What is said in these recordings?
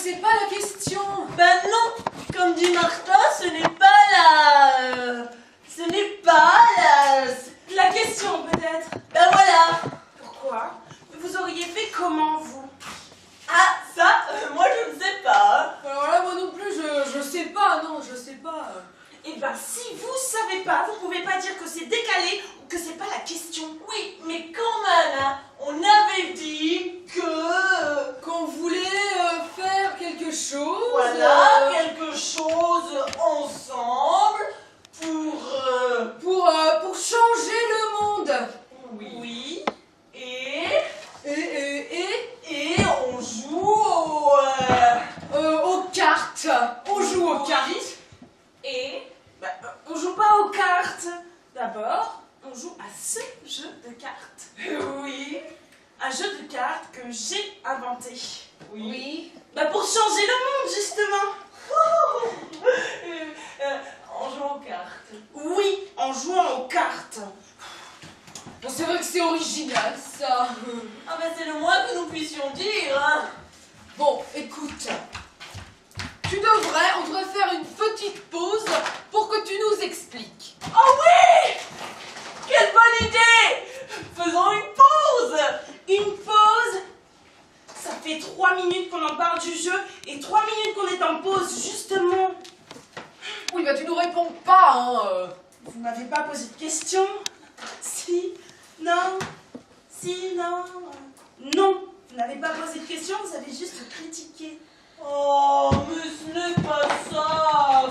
c'est pas la question. Ben non, comme dit Martha, ce n'est pas la question peut-être. Ben voilà. Pourquoi? Vous auriez fait comment, vous? Ah, ça, moi je ne sais pas. Alors là, moi non plus, je sais pas, non, je sais pas. Eh ben, si vous savez pas, vous pouvez pas dire que c'est décalé ou que c'est pas la question. Oui, mais quand même, hein, on avait dit que... Qu'on voulait faire quelque chose. Voilà, quelque chose ensemble pour changer le monde. Oui. Et Et on joue aux cartes. On joue aux cartes. Et on joue pas aux cartes. D'abord, on joue à ce jeu de cartes. Oui. Un jeu de cartes que j'ai inventé. Oui. Bah pour changer le monde, justement. En jouant aux cartes. Oui, en jouant aux cartes. Bon, c'est vrai que c'est original, ça. Ah ben c'est le moins que nous puissions dire, hein. Bon, écoute. On devrait faire une petite pause pour que tu nous expliques. Oh oui! Quelle bonne idée! Faisons une pause! Une pause. Ça fait 3 minutes qu'on en parle du jeu et 3 minutes qu'on est en pause, justement. Oui, bah tu nous réponds pas, hein. Vous m'avez pas posé de questions? Si, non, si, non. Non, vous n'avez pas posé de questions, vous avez juste critiqué. Oh, mais ce n'est pas ça!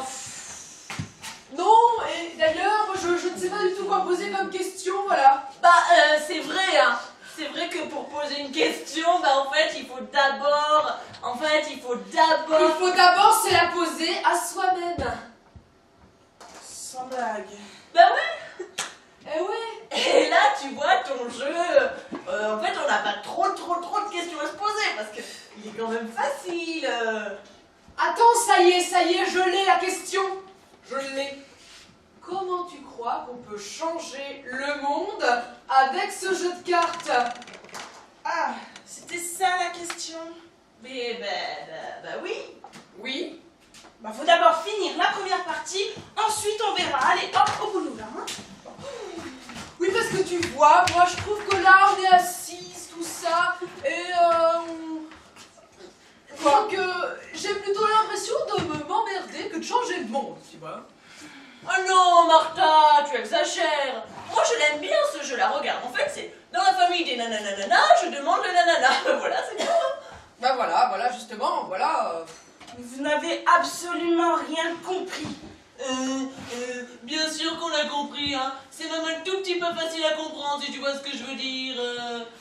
Non, et d'ailleurs, je ne sais pas du tout quoi poser comme question, voilà. Bah, c'est vrai, hein. C'est vrai que pour poser une question, bah en fait, il faut d'abord Se la poser à soi-même. Sans blague. Bah ouais! Eh ouais. Et là, tu vois, ton jeu, en fait, on n'a pas trop de questions à se poser, parce que il est quand même facile. Attends, ça y est, je l'ai la question. Je l'ai. Comment tu crois qu'on peut changer le monde avec ce jeu de cartes? Ah, c'était ça la question. Mais bah oui. Oui. Bah faut d'abord finir la première partie, ensuite on verra. Allez, hop, au boulot là. Hein. Oui, parce que tu vois, moi je trouve que là on est assises, tout ça, et donc j'ai plutôt l'impression de m'emmerder que de changer le monde, tu vois. Oh non, Martha, tu exagères. Moi, je l'aime bien ce jeu-là. Regarde, en fait, c'est dans la famille des nananana, je demande le nanana. Voilà, c'est tout. Ben voilà, justement, voilà. Mais vous n'avez absolument rien compris. Bien sûr qu'on a compris, hein. C'est même un tout petit peu facile à comprendre, si tu vois ce que je veux dire.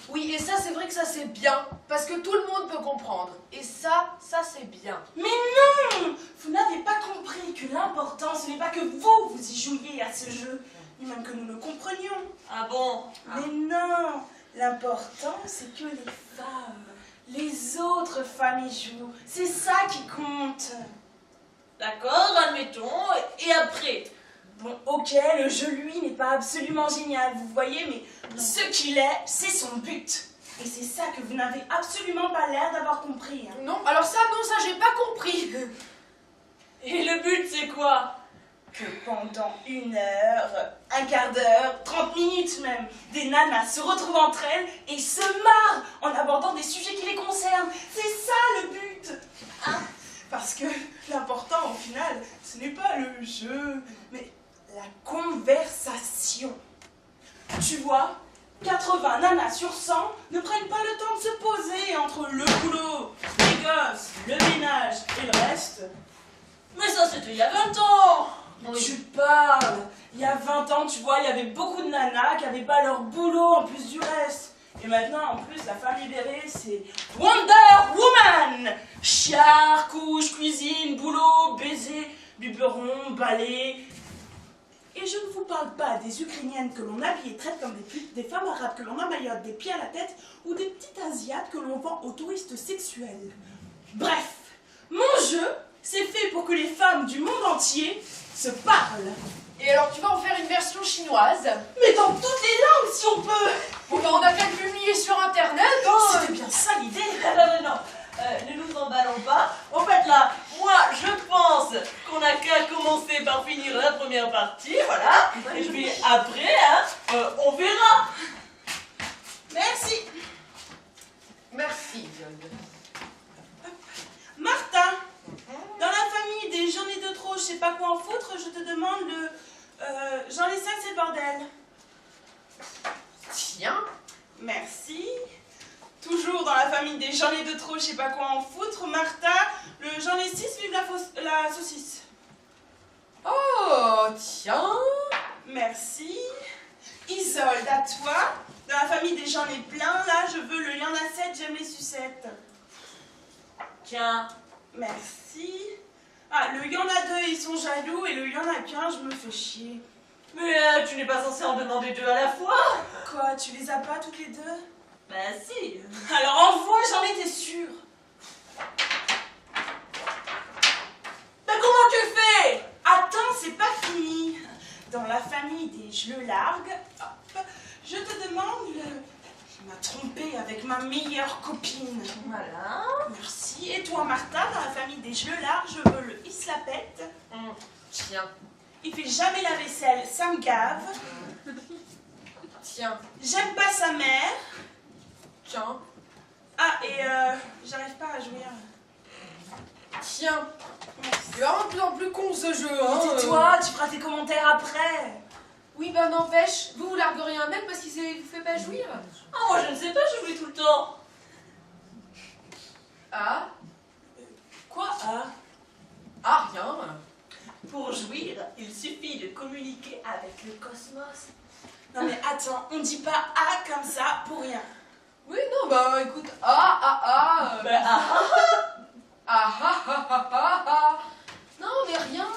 Oui, et ça c'est vrai que ça c'est bien, parce que tout le monde peut comprendre. Et ça c'est bien. Mais non! Vous n'avez pas compris que l'important, ce n'est pas que vous y jouiez à ce jeu, ni même que nous le comprenions. Ah bon? Mais non! L'important, c'est que les femmes, les autres femmes y jouent. C'est ça qui compte. D'accord, admettons. Et après? Bon, ok, le jeu, lui, n'est pas absolument génial, vous voyez, mais ce qu'il est, c'est son but. Et c'est ça que vous n'avez absolument pas l'air d'avoir compris. Hein. Non, alors ça j'ai pas compris. Et le but, c'est quoi? Que pendant 1 heure, 1/4 d'heure, 30 minutes même, des nanas se retrouvent entre elles et se marrent en abordant des sujets qui les concernent. C'est ça le but. Hein? Parce que l'important au final, ce n'est pas le jeu, mais la conversation. Tu vois, 80 nanas sur 100 ne prennent pas le temps de se poser entre le boulot, les gosses, le ménage et le reste. Mais ça, c'était il y a 20 ans. Tu parles. Il y a 20 ans, tu vois, il y avait beaucoup de nanas qui n'avaient pas leur boulot en plus du reste. Et maintenant, en plus, la femme libérée, c'est Wonder Woman. Chiard, couche, cuisine, boulot, baiser, biberon, balai. Et je ne vous parle pas des Ukrainiennes que l'on habille et traite comme des putes, des femmes arabes que l'on emmaillote des pieds à la tête ou des petites asiates que l'on vend aux touristes sexuels. Bref, mon jeu, c'est fait pour que les femmes du monde entier se parlent. Et alors tu vas en faire une version chinoise? Mais dans toutes les langues, si on peut. Bon, ben, on a qu'à le publier sur internet, hein. C'était bien ça l'idée. Non, ne nous emballons pas. On verra. Merci. Merci. Martha, dans la famille des j'en ai de trop, je sais pas quoi en foutre, je te demande le j'en ai 5, c'est bordel. Tiens. Merci. Toujours dans la famille des j'en ai de trop, je sais pas quoi en foutre, Martha, le j'en ai 6, vive la saucisse. Oh, tiens. Merci. Isolde, à toi. Dans la famille des j'en ai plein, là, je veux le y en a 7, j'aime les sucettes. Tiens. Merci. Ah, le y en a 2, ils sont jaloux, et le y en a qu'un, je me fais chier. Mais tu n'es pas censé en demander 2 à la fois. Quoi, tu les as pas toutes les 2? Bah si. Alors envoie, j'en étais sûre. Mais comment tu fais? Attends, c'est pas fini. Dans la famille des je le largue, hop, je te demande le... Il m'a trompé avec ma meilleure copine. Voilà. Merci. Et toi, Martha, dans la famille des je le largue, je veux le il se la pète. Tiens. Il fait jamais la vaisselle, ça me gave. Tiens. J'aime pas sa mère. Tiens. Ah, et j'arrive pas à jouir. Tiens. C'est vraiment de plus en plus con ce jeu, hein. Tais-toi, tu feras tes commentaires après. Oui, bah n'empêche, vous largueriez un mec parce qu'il vous fait pas jouir. Ah, moi je ne sais pas, je joue tout le temps. Ah. Quoi, ah? Ah, rien. Pour jouir, il suffit de communiquer avec le cosmos. Non mais attends, on dit pas ah comme ça pour rien. Oui, non, bah écoute, ah. Bah, ah. Ah. Non, mais rien.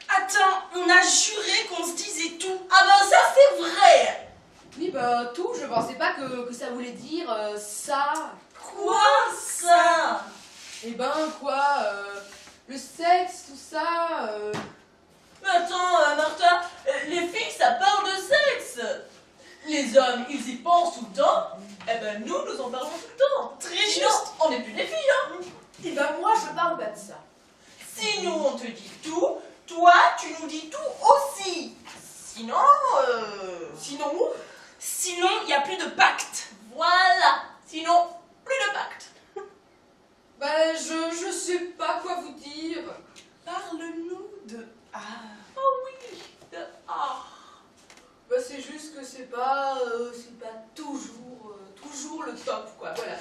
Attends, on a juré qu'on se disait tout. Ah ben ça c'est vrai. Oui, bah tout, je pensais pas que ça voulait dire ça. Quoi ça? Eh ben, quoi, le sexe, tout ça. Mais attends, Martha, les filles ça parle de sexe. Les hommes, ils y pensent tout le temps. Eh ben nous en parlons tout le temps. Très Sinon, juste. on n'est plus des filles, hein. Eh ben, moi, je parle pas de ça. Si nous on te dit tout, toi tu nous dis tout aussi. Sinon, Sinon, il n'y a plus de pacte. voilà. Sinon, plus de pacte. Bah, je sais pas quoi vous dire. Parle-nous de ah. Oh oui, de ah. Bah, c'est juste que c'est pas toujours le top, quoi, voilà.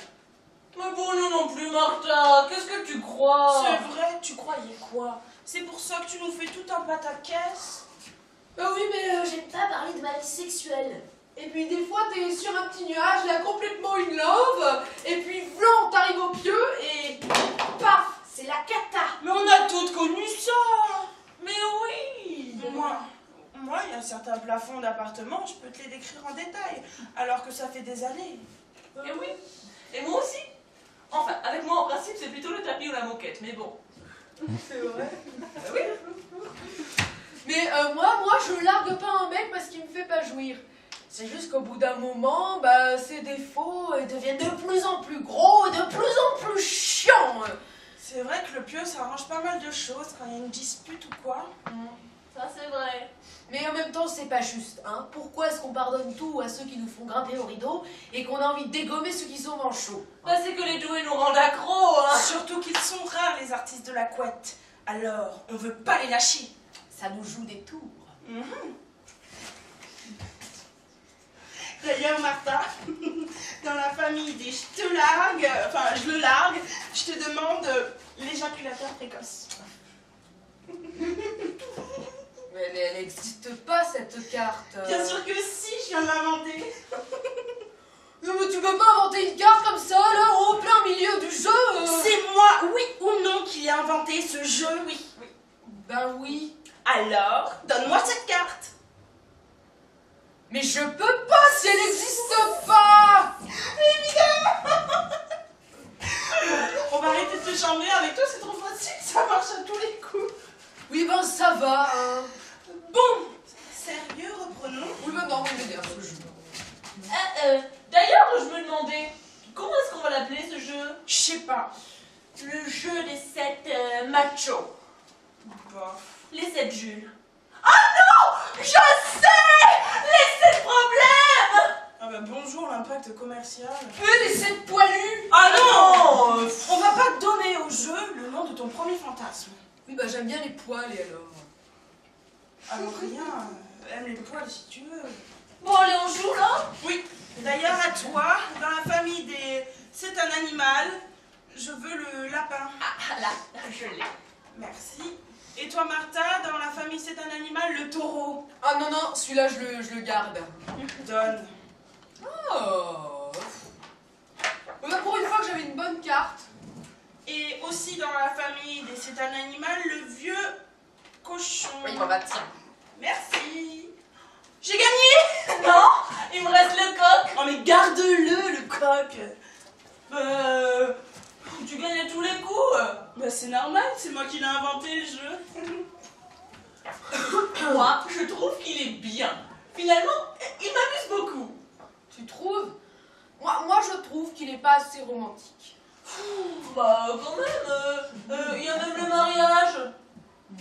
Mais bon, nous non plus, Martha. Qu'est-ce que tu crois? C'est vrai, tu croyais quoi? C'est pour ça que tu nous fais tout un pataquès? Bah oui, mais J'aime pas parler de ma vie sexuelle. Et puis des fois, t'es sur un petit nuage, là, complètement in love, et puis blanc, t'arrives au pieu, et paf, c'est la cata. Mais on a toutes connu ça. Mais oui. Moi, il y a un certain plafond d'appartement, je peux te les décrire en détail, alors que ça fait des années. Et oui. Et moi aussi. Enfin, avec moi en principe c'est plutôt le tapis ou la moquette, mais bon. C'est vrai. Oui. Mais moi, je largue pas un mec parce qu'il me fait pas jouir. C'est juste qu'au bout d'un moment, bah, ses défauts deviennent de plus en plus gros et de plus en plus chiants. C'est vrai que le pieu, ça arrange pas mal de choses quand il y a une dispute ou quoi. Ça c'est vrai. Mais en même temps, c'est pas juste, hein. Pourquoi est-ce qu'on pardonne tout à ceux qui nous font grimper au rideau et qu'on a envie de dégommer ceux qui sont manchots? Bah c'est que les doués nous rendent accros, hein. Surtout qu'ils sont rares, les artistes de la couette. Alors, on veut pas les lâcher. Ça nous joue des tours. D'ailleurs, Martha, dans la famille des je te largue, enfin je le largue, je te demande l'éjaculateur précoce. Mais elle n'existe pas, cette carte. Bien sûr que si, je viens de l'inventer. Non, mais tu peux pas inventer une carte comme ça, là, au plein milieu du jeu. C'est moi, oui ou non, qui ai inventé ce jeu, oui. Ben oui. Alors, donne-moi cette carte. Mais je peux pas si elle n'existe pas. On va arrêter de se chambrer avec toi, c'est trop facile, ça marche à tous les coups. Oui, ben ça va, hein. Bon, sérieux, reprenons. Oui, ben non, mais bien ce jeu. D'ailleurs, je me demandais, comment est-ce qu'on va l'appeler ce jeu? Je sais pas. Le jeu des 7 machos. Bof. Les 7 Jules. Ah non! Je sais! Les impact commercial. Mais c'est poilu. Ah non, on va pas donner au jeu le nom de ton premier fantasme. Oui, bah j'aime bien les poils et alors. Alors rien, aime les poils si tu veux. Bon, allez, on joue là? Oui. D'ailleurs, à toi, dans la famille des c'est un animal, je veux le lapin. Ah, là, je l'ai. Merci. Et toi, Martha, dans la famille c'est un animal, le taureau. Ah non, non, celui-là je le garde. Donne. Oh. Bah, pour une fois que j'avais une bonne carte. Et aussi dans la famille des c'est un animal, le vieux cochon. Oui, bah tiens. Merci. J'ai gagné. Non, il me reste le coq. Oh mais garde-le, le coq. Tu gagnes à tous les coups. Bah c'est normal, c'est moi qui l'ai inventé le jeu. Moi, je trouve qu'il est bien. Finalement, il m'amuse beaucoup. Tu trouves? Moi je trouve qu'il est pas assez romantique. Bah, quand même, il y a même le mariage.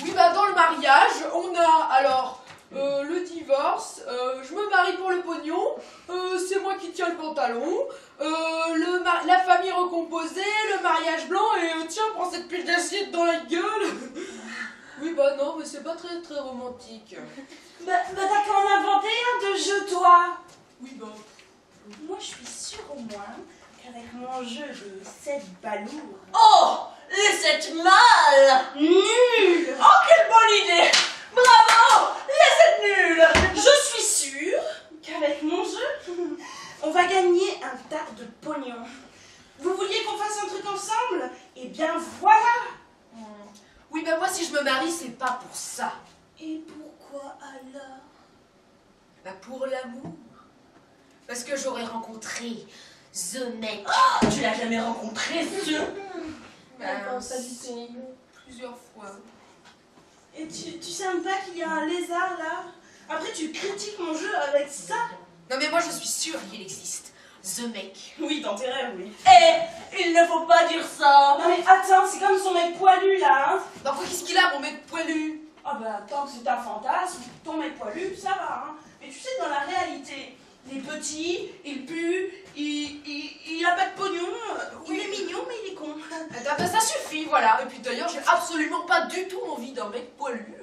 Oui, bah dans le mariage, on a alors le divorce, je me marie pour le pognon, c'est moi qui tiens le pantalon, la famille recomposée, le mariage blanc et tiens, prends cette pile d'assiette dans la gueule. Oui, bah non, mais c'est pas très très romantique. Bah t'as qu'à en inventer un de jeu, toi. Oui, bah. Moi je suis sûre au moins qu'avec mon jeu de 7 balourds. Oh, les 7 mâles. Nul. Oh, quelle bonne idée. Bravo, les 7 nuls. Je suis sûre qu'avec mon jeu, on va gagner un tas de pognon. Vous vouliez qu'on fasse un truc ensemble? Eh bien voilà. Oui, bah moi si je me marie, c'est pas pour ça. Et pourquoi alors? Bah pour l'amour. Parce que j'aurais rencontré The Mec. Oh, tu l'as jamais rencontré, ce? Plusieurs fois. Et tu sais même pas qu'il y a un lézard là? Après tu critiques mon jeu avec ça? Non mais moi je suis sûre qu'il existe. The Mec. Oui, dans tes rêves, oui. Eh, il ne faut pas dire ça. Non mais attends, c'est comme son mec poilu là, hein? Bah quoi qu'est-ce qu'il a, mon mec poilu? Ah bah tant que c'est un fantasme, ton mec poilu, ça va, hein? Mais tu sais, dans la réalité, il est petit, il pue, il a pas de pognon, il est mignon mais il est con. Bah ça suffit, voilà. Et puis d'ailleurs, j'ai absolument pas du tout envie d'un mec poilu.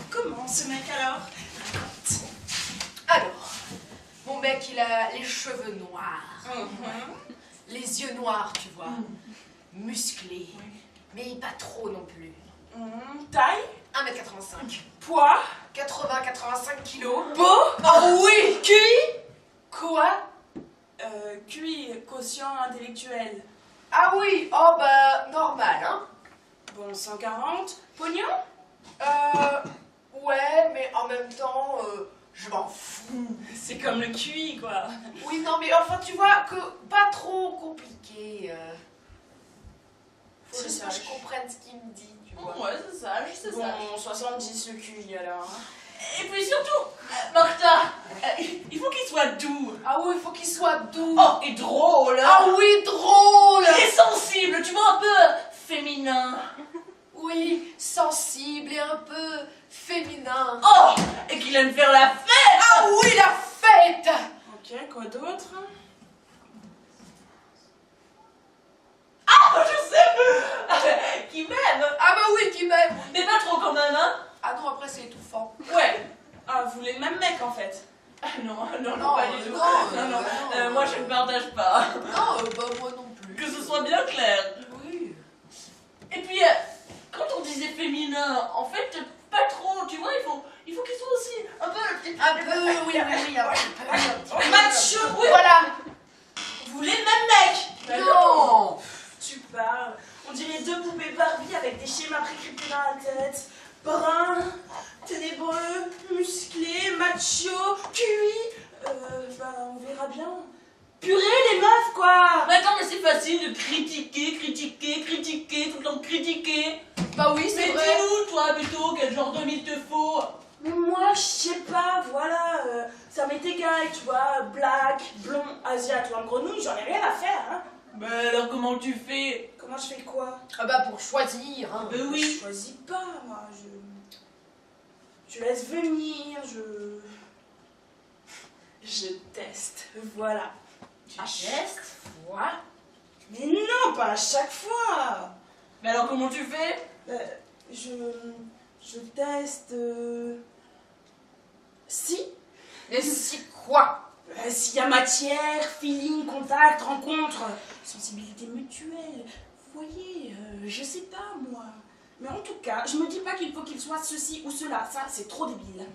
Comment ce mec alors? Alors, mon mec, il a les cheveux noirs, les yeux noirs, tu vois, musclés, mais pas trop non plus. Taille? 1m85, Poids? 80-85 kilos. Beau? Oh oui! QI? Quoi? QI, quotient intellectuel. Ah oui, oh bah normal, hein. Bon, 140. Pognon? Ouais, mais en même temps, je m'en fous. C'est comme le QI quoi. Oui, non, mais enfin, tu vois, que pas trop compliqué. Faut C'est juste ça. que je comprenne ce qu'il me dit, tu vois. Ouais, c'est ça, c'est ça. Bon, 70 le QI alors. Et puis surtout, Martha, il faut qu'il soit doux. Ah oui, il faut qu'il soit doux. Oh, et drôle. Ah oui, drôle. Et sensible, tu vois, un peu féminin. Oui, sensible et un peu féminin. Oh, et qu'il aime faire la fête. Ah oui, la fête. Ok, quoi d'autre? Ah, je sais. Qui m'aime. Ah bah oui, qui m'aime. Mais pas trop quand même, hein. Ah non, après c'est étouffant. Ouais. Ah, vous voulez le même mec en fait? Ah, non, non, Non, pas du tout. non, Moi, je ne partage pas. Non, bah moi non plus. Que ce soit bien clair. Oui. Et puis, quand on disait féminin, en fait, pas trop, tu vois, il faut qu'il soit aussi un peu... Un peu, oui, un peu. Macho! Oui, Voilà. Vous voulez le même mec? Non. Tu parles. On dirait deux poupées Barbie avec des schémas précryptés dans la tête. Brun, ténébreux, musclé, macho, QI. Bah, on verra bien. Purée, les meufs, quoi! Mais attends, mais c'est facile de critiquer, tout le temps critiquer. Bah oui, c'est Mais vrai. dis-nous, toi, plutôt, quel genre d'homme il te faut? Mais moi, je sais pas, voilà. Ça m'est égal, tu vois. Black, blond, asiate ou en grenouille, j'en ai rien à faire, hein. Mais alors, comment tu fais? Comment je fais quoi? Ah bah pour choisir, hein. Ben Je oui. choisis pas, moi. Je laisse venir, je teste. Voilà. Tu testes? Quoi? Mais non, pas à chaque fois. Mais alors comment tu fais? Je teste... Si. Mais si quoi? S'il y a matière, feeling, contact, rencontre, sensibilité mutuelle. Vous voyez, je sais pas moi. Mais en tout cas, je me dis pas qu'il faut qu'il soit ceci ou cela. Ça, c'est trop débile.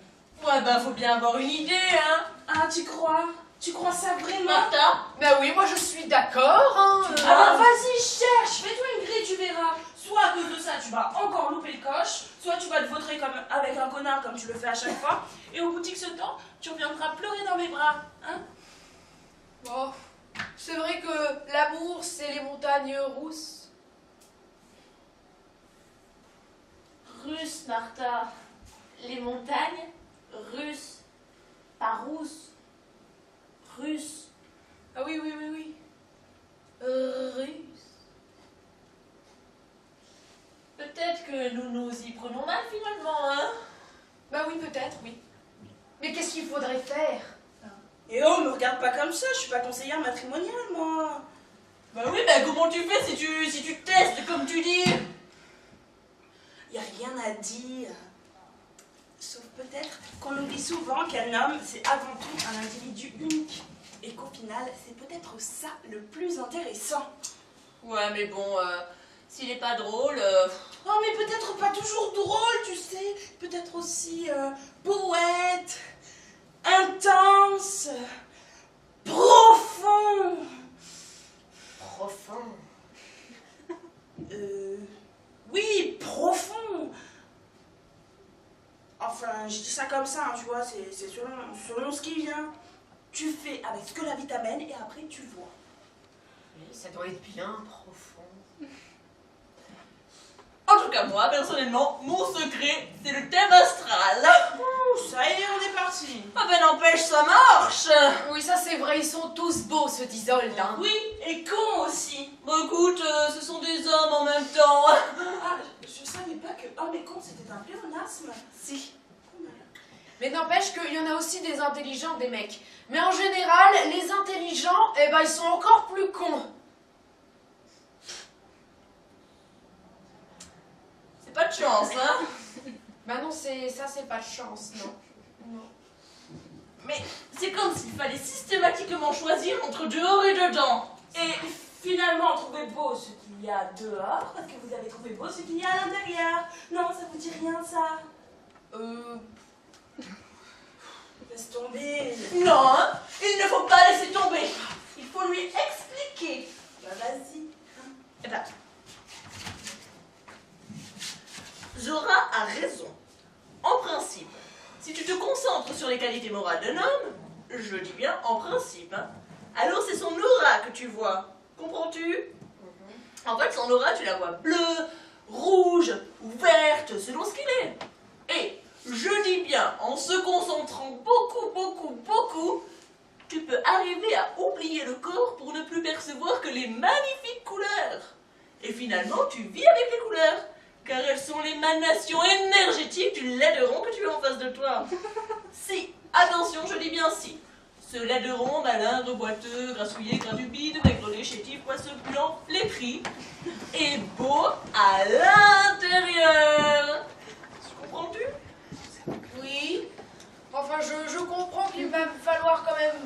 Ouais, bah faut bien avoir une idée, hein. Ah, tu crois? Tu crois ça vraiment? Martha? Ben oui, moi je suis d'accord, hein. Alors vas-y, cherche, fais-toi une grille, tu verras. Soit à cause de ça, tu vas encore louper le coche, soit tu vas te vautrer comme avec un connard comme tu le fais à chaque fois, et au bout de ce temps, tu reviendras pleurer dans mes bras, hein? Bon, c'est vrai que l'amour, c'est les montagnes rousses. Russe, Martha. Les montagnes russes. Pas rousses. Russe. Ah oui, oui, oui, oui. Russe. Peut-être que nous nous y prenons mal finalement, hein. Bah oui, peut-être, oui. Mais qu'est-ce qu'il faudrait faire? Et oh, me regarde pas comme ça, je suis pas conseillère matrimoniale, moi. Bah oui, bah comment tu fais si tu testes comme tu dis? Y a rien à dire. Sauf peut-être qu'on oublie souvent qu'un homme, c'est avant tout un individu unique. Et qu'au final, c'est peut-être ça le plus intéressant. Ouais, mais bon, s'il est pas drôle... Oh, mais peut-être pas toujours drôle, tu sais. Peut-être aussi poète, intense, profond. Profond. Oui, profond. Enfin, je dis ça comme ça, hein, tu vois, c'est selon ce qui vient. Tu fais avec ce que la vie t'amène et après tu vois. Oui, ça doit être bien profond. En tout cas, moi, personnellement, mon secret, c'est le thème astral. Ouh, ça y est, on est parti. Ah ben n'empêche, ça marche. Oui, ça c'est vrai, ils sont tous beaux, ceux d'Isolde, hein. Oui, et con aussi. Bon écoute, ce sont des hommes en même temps. Ah, je savais pas que homme et con c'était un pléonasme. Si. Mais n'empêche qu'il y en a aussi des intelligents, des mecs. Mais en général, les intelligents, eh ben, ils sont encore plus cons. C'est pas de chance, hein. Bah non, ça c'est pas de chance, non. Non. Mais c'est comme s'il fallait systématiquement choisir entre dehors et dedans. Et finalement, trouver beau ce qu'il y a dehors, parce que vous avez trouvé beau ce qu'il y a à l'intérieur. Non, ça vous dit rien, ça? Laisse tomber. Non, hein, il ne faut pas laisser tomber. Il faut lui expliquer. Bah vas-y. Eh ben, Zora a raison. En principe, si tu te concentres sur les qualités morales d'un homme, je dis bien en principe, hein, alors c'est son aura que tu vois. Comprends-tu? En fait, son aura, tu la vois bleue, rouge ou verte, selon ce qu'il est. Et je dis bien, en se concentrant beaucoup, tu peux arriver à oublier le corps pour ne plus percevoir que les magnifiques couleurs. Et finalement, tu vis avec les couleurs, car elles sont l'émanation énergétique du laideron que tu as en face de toi. Si, attention, je dis bien si. Ce laideron malingre, boiteux, grassouillé, gratupide, maigrelet, chétif, poisseux, blanc, flétri, est beau à l'intérieur. Comprends-tu? Oui. Enfin, je comprends qu'il va me falloir quand même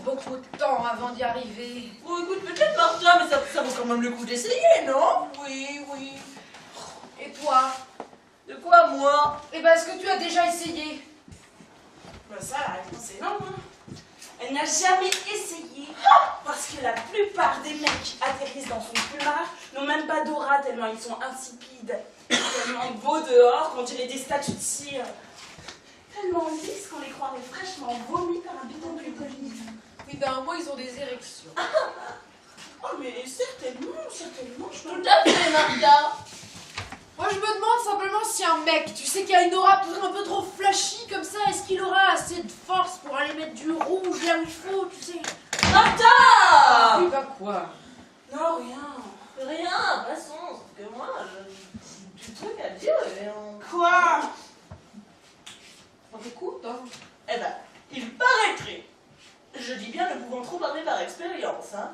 beaucoup de temps avant d'y arriver. Oh, écoute, peut-être Martha, mais ça vaut quand même le coup d'essayer, non? Oui. Et toi? De quoi, moi? Eh ben, est-ce que tu as déjà essayé? Bah ça, la réponse est non. Hein. Elle n'a jamais essayé, parce que la plupart des mecs atterrissent dans son plumard, n'ont même pas d'aura tellement ils sont insipides, tellement beaux dehors qu'on dirait des statues de cire, tellement lisses qu'on les croirait fraîchement vomis par un bidon d'huile. Oui, ben, moi, ils ont des érections. Oh mais certainement, je Tout à fait, Martha. Moi, je me demande simplement si un mec, tu sais, qui a une aura un peu trop flashy comme ça, est-ce qu'il aura assez de force pour aller mettre du rouge là où il faut, tu sais? Martha! Oui, bah quoi? Non, rien. Rien, passons, sauf que moi, j'ai du truc à dire et on... Quoi? On t'écoute, hein? Eh ben, il paraîtrait, je dis bien ne pouvant hein.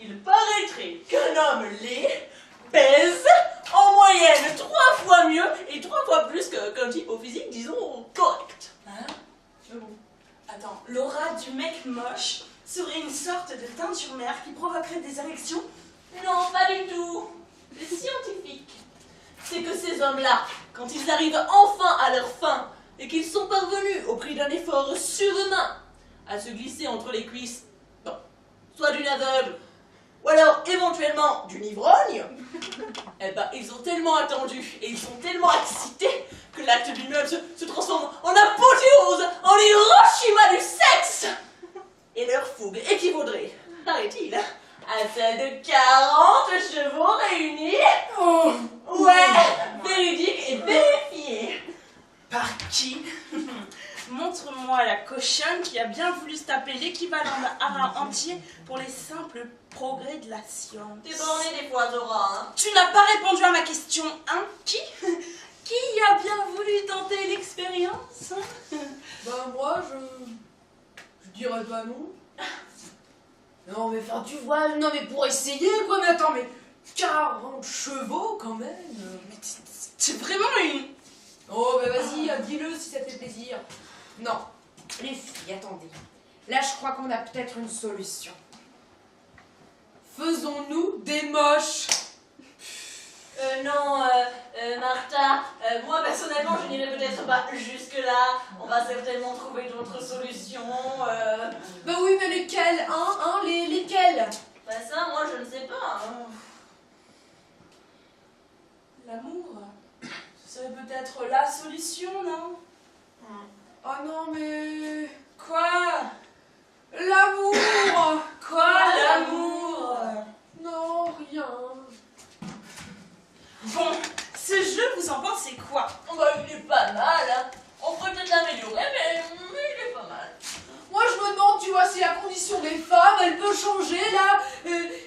Il paraîtrait qu'un homme laid pèse en moyenne 3 fois mieux et 3 fois plus qu'un type au physique, disons, correct. Hein? Attends, l'aura du mec moche serait une sorte de teinture mère qui provoquerait des érections? Non, pas du tout. C'est scientifique. C'est que ces hommes-là, quand ils arrivent enfin à leur fin et qu'ils sont parvenus, au prix d'un effort surhumain, à se glisser entre les cuisses, bon, soit d'une aveugle, ou alors éventuellement d'une ivrogne, eh ben, ils ont tellement attendu et ils sont tellement excités que l'acte du meuble se transforme en apothéose, en Hiroshima du sexe. Et leur fougue équivaudrait, paraît-il, à celle de 40 chevaux réunis. Oh. Ouais, véridique et vérifié. Par qui? Montre-moi la cochonne qui a bien voulu se taper l'équivalent d'un haras entier pour les simples progrès de la science. T'es borné des fois, Zora, hein. Tu n'as pas répondu à ma question, hein? Qui a bien voulu tenter l'expérience? Ben moi, je dirais pas non. Non mais enfin tu vois, non mais pour essayer quoi, mais attends, mais 40 chevaux quand même. Mais c'est vraiment une... Oh ben vas-y, dis-le si ça te fait plaisir. Non, les filles, attendez. Là je crois qu'on a peut-être une solution. Faisons-nous des moches. Non, Martha, moi personnellement je n'irai peut-être pas jusque-là. On va certainement trouver d'autres solutions. Bah oui, mais lesquelles, hein, lesquelles? Bah ça, moi je ne sais pas. Hein. L'amour, ce serait peut-être la solution, non? Oh non mais... Quoi? L'amour. Quoi, l'amour? Non, rien. Bon, ce jeu, vous en pensez quoi? Bah il est pas mal, hein. On peut peut-être l'améliorer, mais il est pas mal. Moi je me demande, tu vois, si la condition des femmes, elle peut changer là,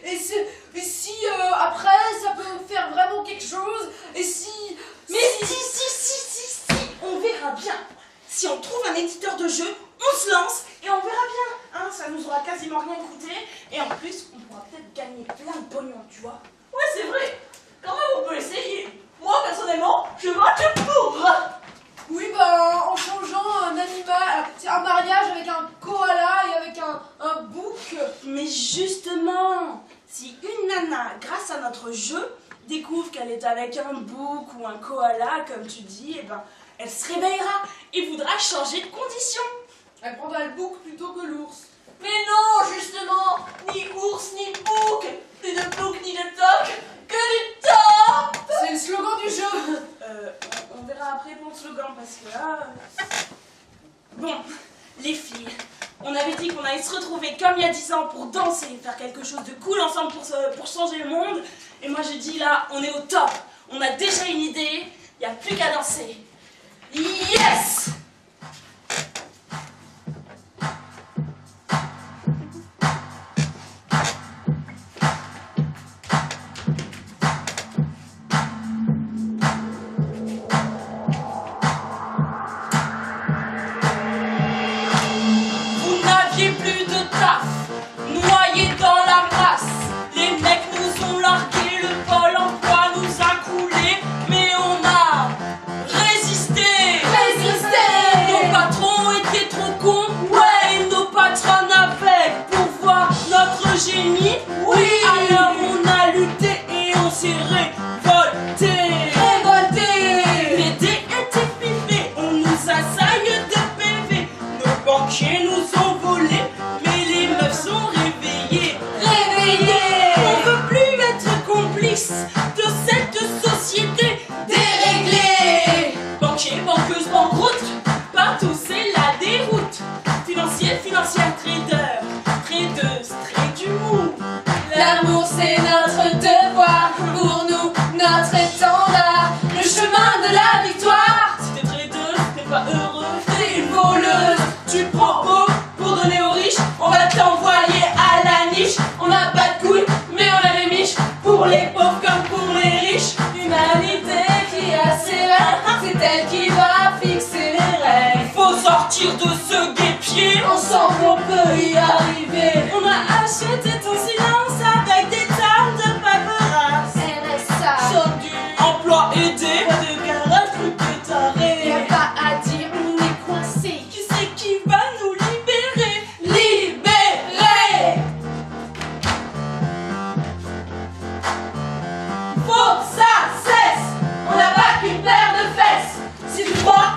et si après ça peut faire vraiment quelque chose, et si... Mais si, on verra bien. Si on trouve un éditeur de jeu, on se lance et on verra bien. Hein, ça nous aura quasiment rien coûté et en plus, on pourra peut-être gagner plein de pognon, tu vois. Ouais, c'est vrai. Quand même, on peut essayer. Moi, personnellement, je vote pour. Oui, bah en changeant un animal, c'est un mariage avec un koala et avec un bouc. Mais justement, si une nana, grâce à notre jeu, découvre qu'elle est avec un bouc ou un koala, comme tu dis, eh ben, elle se réveillera et voudra changer de condition. Elle prendra le bouc plutôt que l'ours. Mais non, justement, ni ours ni bouc, ni de bouc ni de toc, que du top. C'est le slogan du jeu. On verra après pour le slogan parce que là... Bon, les filles, on avait dit qu'on allait se retrouver comme il y a 10 ans pour danser et faire quelque chose de cool ensemble pour changer le monde. Et moi j'ai dit là, on est au top. On a déjà une idée, il n'y a plus qu'à danser. Yes! Génie, oui. Alors on a lutté et on s'est révolté. Les dés étaient pipés, on nous assaille de PV. Nos banquiers nous ont volé, mais les meufs sont réveillées. On veut plus être complices de cette société déréglée. Banquiers, banqueuses, banqueroute, partout c'est la déroute. Financier, financière, trader, tradeuse, L'amour c'est notre devoir, pour nous notre étendard, le chemin de la victoire. Si t'es tradeuse, t'es pas heureux, T'es une voleuse, tu prends beau pour donner aux riches, on va t'envoyer à la niche. On n'a pas de couilles, mais on a des miches, pour les pauvres comme pour les riches. L'humanité qui a ses règles, c'est elle qui va fixer les règles. Faut sortir de ce guépier, Ensemble on peut y arriver. on a assez acheté ton silence avec des tonnes de paperasses. RSA. Chôme du emploi aidé, pas de garage, truc de taré. Y'a pas à dire, on est coincé. Qui c'est qui va nous libérer? Libéré. Faut que ça cesse. On n'a pas qu'une paire de fesses. Si tu crois,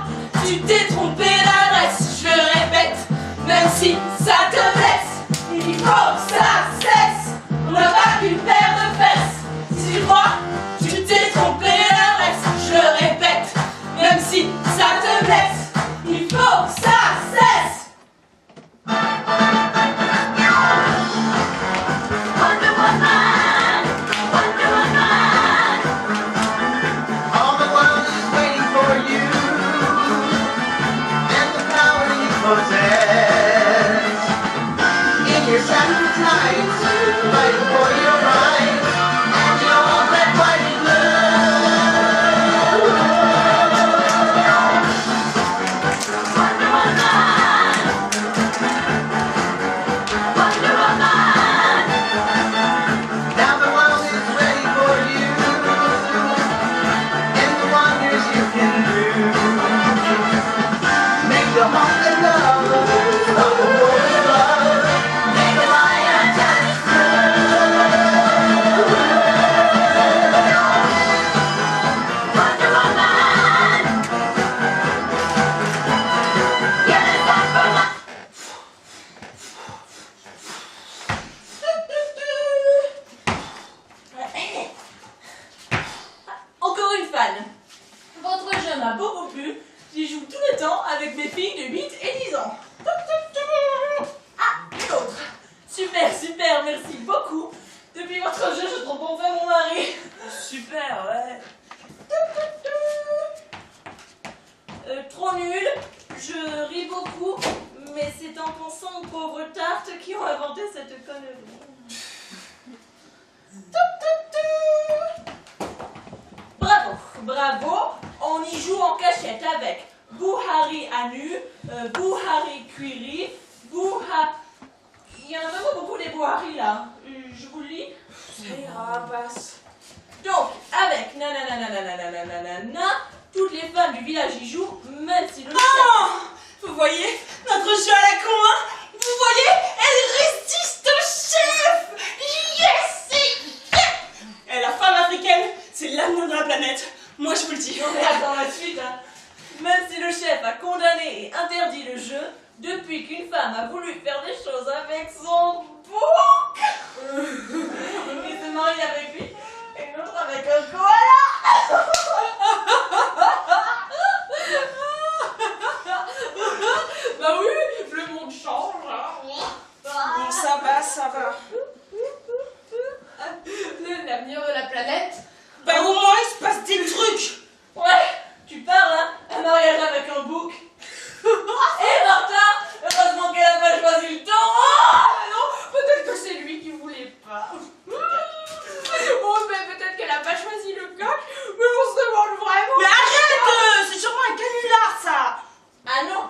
tu t'es trompé d'adresse. Je le répète, même si ça te blesse. Il faut que ça cesse. On n'a pas qu'une paire de fesses. Si tu crois, tu t'es trompé d'adresse. Je le répète, même si ça te blesse. Il faut que ça cesse. Wonder Woman. Wonder Woman. All the world is waiting for you and the power you possess. In your Saturday tights, fighting for your rights and your red, white, and blue. Wonder Woman. Wonder Woman. Now the world is ready for you and the wonders you can do. Make the heart and love of the world love. Make the lion dance Wonder Woman. Yeah, let's go for one. Encore une fan. Votre jeu m'a beaucoup plu. J'y joue tout le temps avec mes filles de 8 et 10 ans. Ah, une autre. Super, super, merci beaucoup. Depuis votre jeu, je trompe enfin mon mari. Super, ouais. Trop nul. Je ris beaucoup. Mais c'est en pensant aux pauvres tartes qui ont inventé cette connerie. Bravo, bravo. On y joue en cachette avec Bouhari à nu, Bouhari cuiri, Il y en a vraiment beaucoup des Bouhari là. Je vous le lis. Ça ira, passe. Donc, avec nanana, toutes les femmes du village y jouent, même si le Oh, vous voyez notre jeu à la con, hein? Vous voyez, elle résiste au chef. Yes. Et la femme africaine, c'est l'avenir de la planète. Moi, je vous le dis. Non mais attends la suite, hein. Même si le chef a condamné et interdit le jeu, depuis qu'une femme a voulu faire des choses avec son bouc, il se marie avec lui et une autre avec un koala. Bah oui, le monde change. Bon, ça va, ça va. L'avenir de la planète. Bah, au moins, il se passe des trucs. Ouais, tu parles, hein, un mariage avec un bouc. Et Martha, heureusement qu'elle a pas choisi le taureau. Non, peut-être que c'est lui qui voulait pas. Oh, mais peut-être qu'elle a pas choisi le coq, mais on se demande vraiment. Mais arrête, c'est sûrement un canular, ça. Ah non,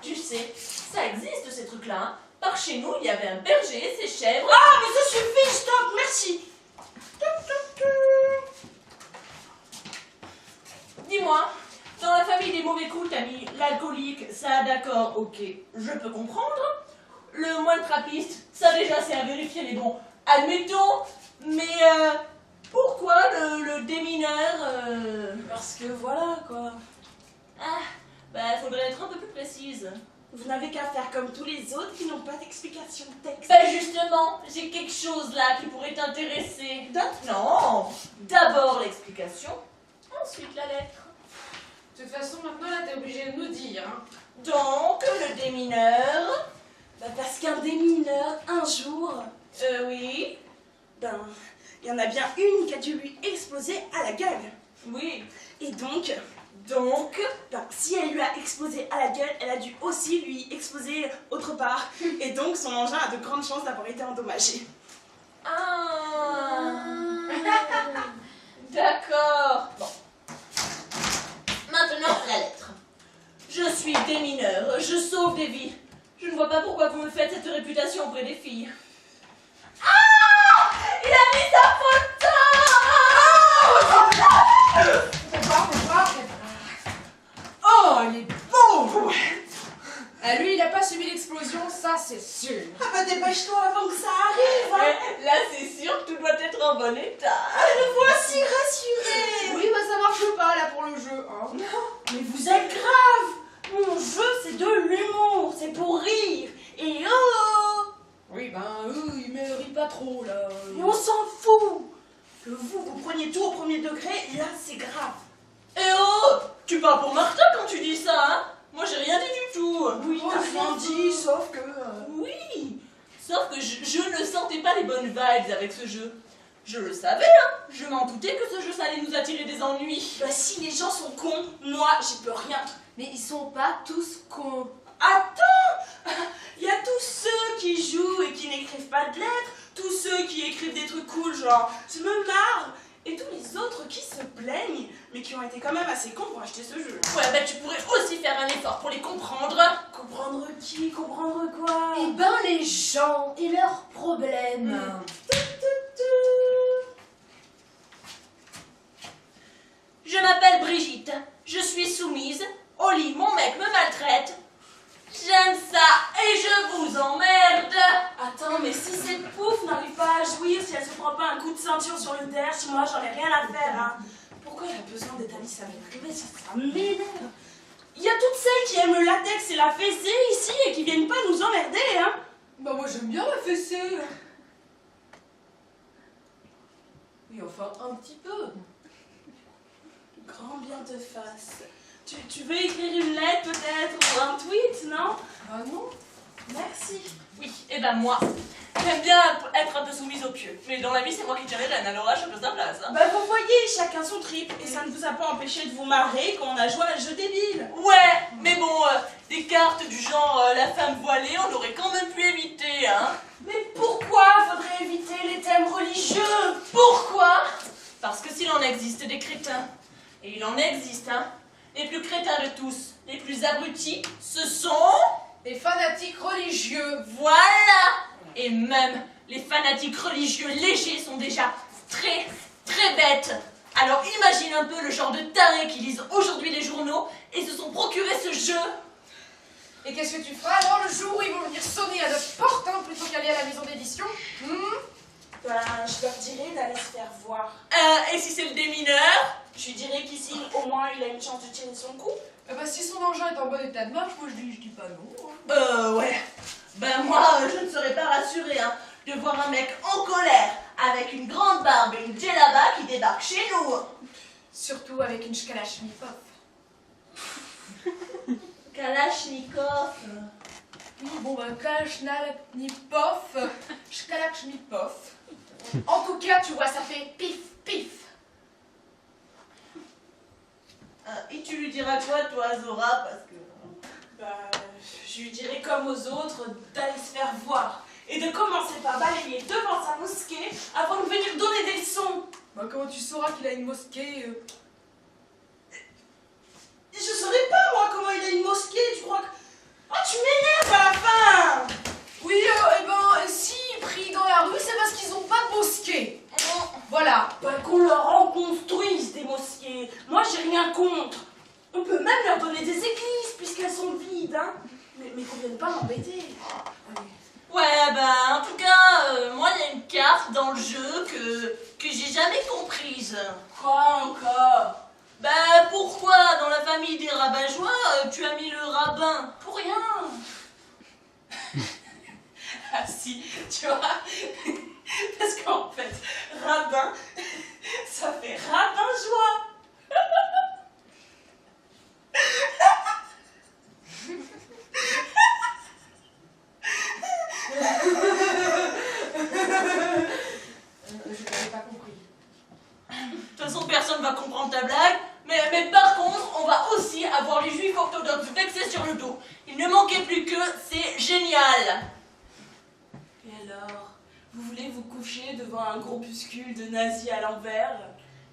tu sais, ça existe ces trucs-là. Hein. Par chez nous, il y avait un berger, ses chèvres. Ah, mais ça suffit, stop, merci. Dis-moi, dans la famille des mauvais coups, t'as mis l'alcoolique, ça d'accord, ok, je peux comprendre. Le moine trappiste, ça déjà c'est à vérifier, mais bon, admettons. Mais pourquoi le démineur Parce que voilà, quoi. Ah, bah faudrait être un peu plus précise. Vous n'avez qu'à faire comme tous les autres qui n'ont pas d'explication de texte. Bah justement, j'ai quelque chose là qui pourrait t'intéresser. Non, d'abord l'explication, ensuite la lettre. De toute façon, maintenant, là, t'es obligé de nous dire. Hein. Donc, le démineur... Bah, parce qu'un démineur, un jour, Oui, ben, il y en a bien une qui a dû lui exploser à la gueule. oui. Et donc, Donc, si elle lui a explosé à la gueule, elle a dû aussi lui exploser autre part. Et donc, son engin a de grandes chances d'avoir été endommagé. ah, d'accord. Bon. Maintenant, la lettre. Je suis démineur, je sauve des vies. Je ne vois pas pourquoi vous me faites cette réputation auprès des filles. pris sa photo. Faut voir. Oh, il est beau. Lui, il a pas subi l'explosion, ça c'est sûr. Ah bah dépêche-toi avant que ça arrive, hein. Là, c'est sûr que tout doit être en bon état. Me voici rassurée. Oui, bah ça marche pas là pour le jeu, hein. Mais vous êtes grave. Mon jeu, c'est de l'humour, c'est pour rire. Et oh, Oui, ben eux, ils méritent pas trop là. mais on s'en fout. Que vous preniez tout au premier degré, là, c'est grave. Eh oh, tu parles pour Martha quand tu dis ça, hein? Moi, j'ai rien dit du tout. Oui, Oh, t'as je rien m'en dit, dis, sauf que... Oui, sauf que je ne sentais pas les bonnes vibes avec ce jeu. Je le savais, hein. Je m'en doutais que ce jeu, ça allait nous attirer des ennuis. Bah si les gens sont cons, moi, j'y peux rien. Mais ils sont pas tous cons. Attends, il y a tous ceux qui jouent et qui n'écrivent pas de lettres, tous ceux qui écrivent des trucs cool, genre je me marre, et tous les autres qui se plaignent, mais qui ont été quand même assez cons pour acheter ce jeu. Ouais, bah tu pourrais aussi faire un effort pour les comprendre. Comprendre qui? Comprendre quoi? Eh ben les gens et leurs problèmes. Je m'appelle Brigitte, je suis soumise, au lit mon mec me maltraite. J'aime ça et je vous emmerde. Attends, mais si cette pouf n'arrive pas à jouir, si elle se prend pas un coup de ceinture sur le derrière, moi j'en ai rien à faire, hein. Pourquoi elle a besoin d'être amie avec lui? Ça m'énerve. Il y a toutes celles qui aiment le latex et la fessée ici et qui viennent pas nous emmerder, hein. Bah moi j'aime bien la fessée. Oui, enfin un petit peu. Grand bien te fasse. Tu veux écrire une lettre peut-être ou un tweet, non? Ah non. Merci. Oui, et ben moi, j'aime bien être un peu soumise au pieu. Mais dans la vie, c'est moi qui tiens les rênes, alors là, je peux sa place. Hein. Bah vous voyez, chacun son trip, et ça ne vous a pas empêché de vous marrer quand on a joué à un jeu débile. Ouais, mais bon, des cartes du genre la femme voilée, on aurait quand même pu éviter, hein. Mais pourquoi faudrait éviter les thèmes religieux? Pourquoi? Parce que s'il en existe des crétins, et il en existe, hein, les plus crétins de tous, les plus abrutis, ce sont... Les fanatiques religieux. Voilà! Et même les fanatiques religieux légers sont déjà très, très bêtes. Alors imagine un peu le genre de tarés qui lisent aujourd'hui les journaux et se sont procurés ce jeu. Et qu'est-ce que tu feras alors le jour où ils vont venir sonner à notre porte hein, plutôt qu'aller à la maison d'édition? Ben, je leur dirais d'aller se faire voir. Et si c'est le démineur? Je lui dirais qu'ici, au moins, il a une chance de tirer son coup. Bah si son engin est en bon état de marche, moi je dis pas non. Hein. Ouais. Ben moi, je ne serais pas rassurée, hein, de voir un mec en colère, avec une grande barbe et une djellaba qui débarque chez nous. Surtout avec une Kalachnikov. Kalachnikov. Oui, bon bah Kalachnikov, Kalachnikov. En tout cas, tu vois, ça fait pif, pif. Et tu lui diras quoi, toi, Zora, parce que... Bah, je lui dirais comme aux autres d'aller se faire voir. Et de commencer par balayer devant sa mosquée avant de venir donner des leçons. Bah comment tu sauras qu'il a une mosquée Je saurais pas, moi, comment il a une mosquée, tu crois que... Oh, tu m'énerves à la fin. Oui, eh ben, si pris dans la rue, c'est parce qu'ils ont pas de mosquée. Voilà. Bah, qu'on leur en construise des mosquées. Moi, j'ai rien contre. On peut même leur donner des églises, puisqu'elles sont vides, hein. Mais qu'on vienne pas m'embêter. Ouais, bah, en tout cas, moi, il y a une carte dans le jeu que j'ai jamais comprise. Quoi encore? Bah, pourquoi, dans la famille des rabat-joie, tu as mis le rabbin? Pour rien. Ah si, tu vois. Parce qu'en fait, rabbin, ça fait rabbin-joie. Je n'avais pas compris. De toute façon, personne va comprendre ta blague, mais par contre, on va aussi avoir les juifs orthodoxes vexés sur le dos. Il ne manquait plus que, c'est génial. Et alors, vous voulez vous coucher devant un groupuscule de nazis à l'envers?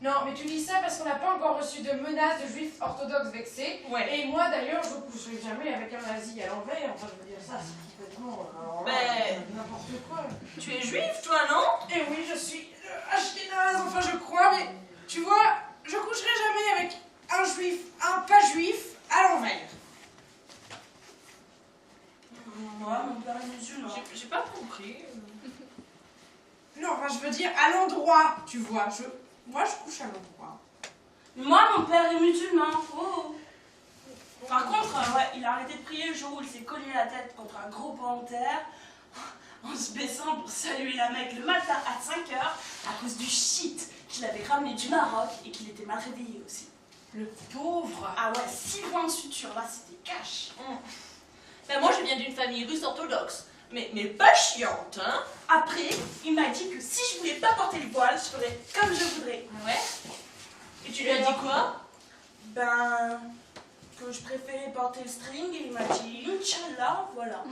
Non, mais tu dis ça parce qu'on n'a pas encore reçu de menaces de juifs orthodoxes vexés. Ouais. Et moi d'ailleurs, je ne coucherai jamais avec un nazi à l'envers. Enfin, je veux dire ça, c'est complètement. Alors là, Mais- n'importe quoi. Tu es juif, toi, non? Et oui, je suis Ashkenaz, enfin je crois, mais tu vois, je coucherai jamais avec un juif, un pas juif, à l'envers. Moi, mon père est musulman. J'ai pas compris. Non, enfin je veux dire à l'endroit, tu vois. Moi je couche à l'endroit. Moi, mon père est musulman. Oh. Par contre, ouais, il a arrêté de prier le jour où il s'est cogné la tête contre un gros pan en terre en se baissant pour saluer la Mecque le matin à 5h à cause du shit qu'il avait ramené du Maroc et qu'il était mal réveillé aussi. Le pauvre. Ah ouais, 6 points de suture, là c'était cash. Ben moi, je viens d'une famille russe orthodoxe. Mais pas chiante, hein. Après, il m'a dit que si je voulais pas porter le voile, je ferais comme je voudrais. Ouais. Et tu lui as dit quoi? Ben, que je préférais porter le string et il m'a dit Inch'Allah, voilà.